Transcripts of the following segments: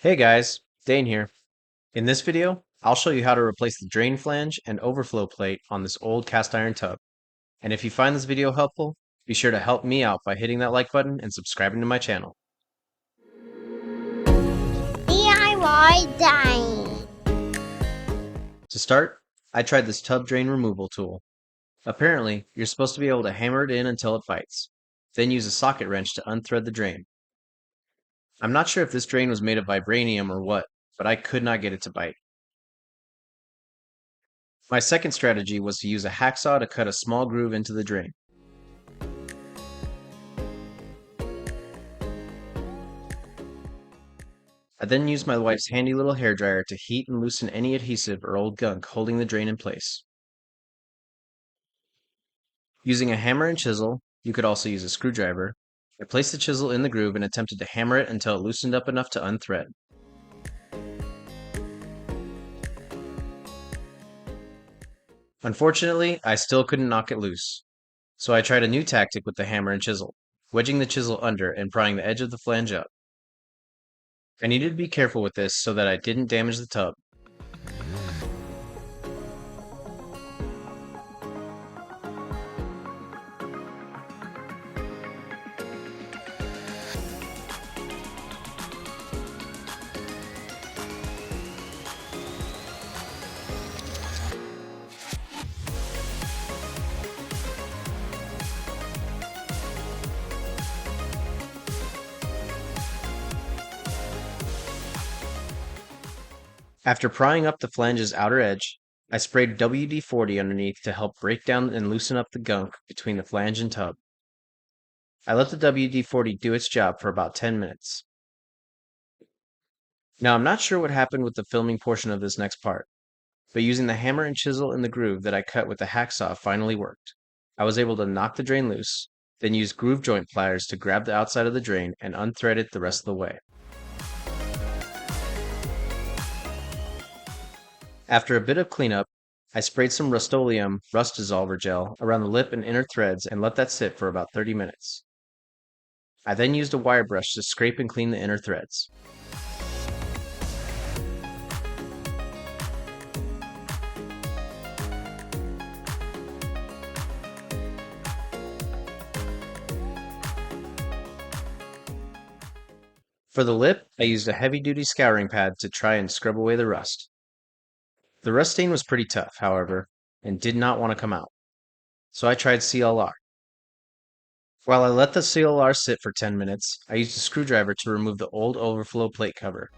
Hey guys, Dane here. In this video, I'll show you how to replace the drain flange and overflow plate on this old cast iron tub. And if you find this video helpful, be sure to help me out by hitting that like button and subscribing to my channel. DIY Dane. To start, I tried this tub drain removal tool. Apparently, you're supposed to be able to hammer it in until it bites, then use a socket wrench to unthread the drain. I'm not sure if this drain was made of vibranium or what, but I could not get it to bite. My second strategy was to use a hacksaw to cut a small groove into the drain. I then used my wife's handy little hairdryer to heat and loosen any adhesive or old gunk holding the drain in place. Using a hammer and chisel, you could also use a screwdriver, I placed the chisel in the groove and attempted to hammer it until it loosened up enough to unthread. Unfortunately, I still couldn't knock it loose, so I tried a new tactic with the hammer and chisel, wedging the chisel under and prying the edge of the flange up. I needed to be careful with this so that I didn't damage the tub. After prying up the flange's outer edge, I sprayed WD-40 underneath to help break down and loosen up the gunk between the flange and tub. I let the WD-40 do its job for about 10 minutes. Now I'm not sure what happened with the filming portion of this next part, but using the hammer and chisel in the groove that I cut with the hacksaw finally worked. I was able to knock the drain loose, then use groove joint pliers to grab the outside of the drain and unthread it the rest of the way. After a bit of cleanup, I sprayed some Rust-Oleum rust dissolver gel around the lip and inner threads and let that sit for about 30 minutes. I then used a wire brush to scrape and clean the inner threads. For the lip, I used a heavy-duty scouring pad to try and scrub away the rust. The rust stain was pretty tough, however, and did not want to come out, so I tried CLR. While I let the CLR sit for 10 minutes, I used a screwdriver to remove the old overflow plate cover.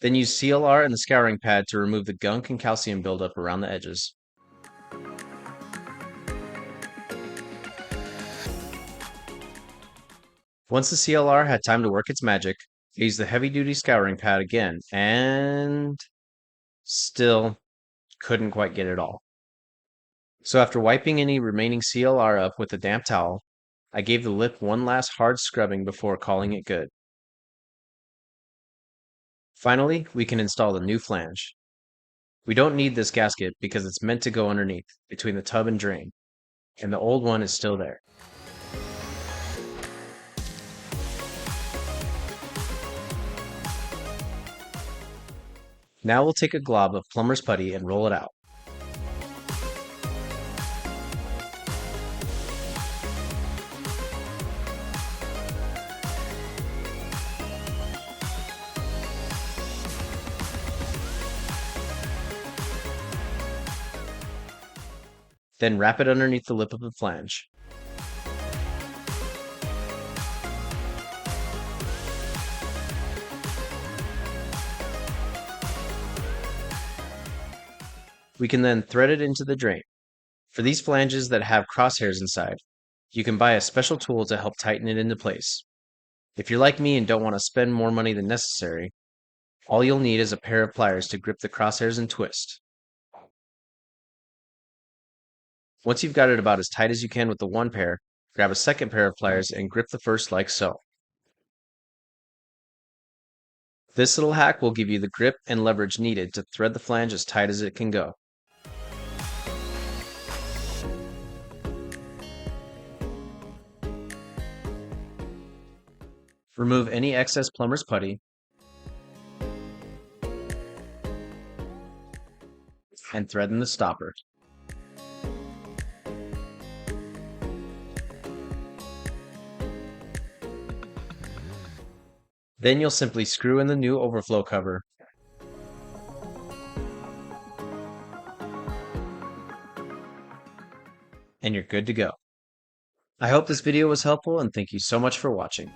Then use CLR and the scouring pad to remove the gunk and calcium buildup around the edges. Once the CLR had time to work its magic, I used the heavy-duty scouring pad again, and still couldn't quite get it all. So after wiping any remaining CLR up with a damp towel, I gave the lip one last hard scrubbing before calling it good. Finally, we can install the new flange. We don't need this gasket because it's meant to go underneath, between the tub and drain, and the old one is still there. Now we'll take a glob of plumber's putty and roll it out. Then wrap it underneath the lip of the flange. We can then thread it into the drain. For these flanges that have crosshairs inside, you can buy a special tool to help tighten it into place. If you're like me and don't want to spend more money than necessary, all you'll need is a pair of pliers to grip the crosshairs and twist. Once you've got it about as tight as you can with the one pair, grab a second pair of pliers and grip the first like so. This little hack will give you the grip and leverage needed to thread the flange as tight as it can go. Remove any excess plumber's putty and threaden the stopper. Then you'll simply screw in the new overflow cover. And you're good to go. I hope this video was helpful and thank you so much for watching.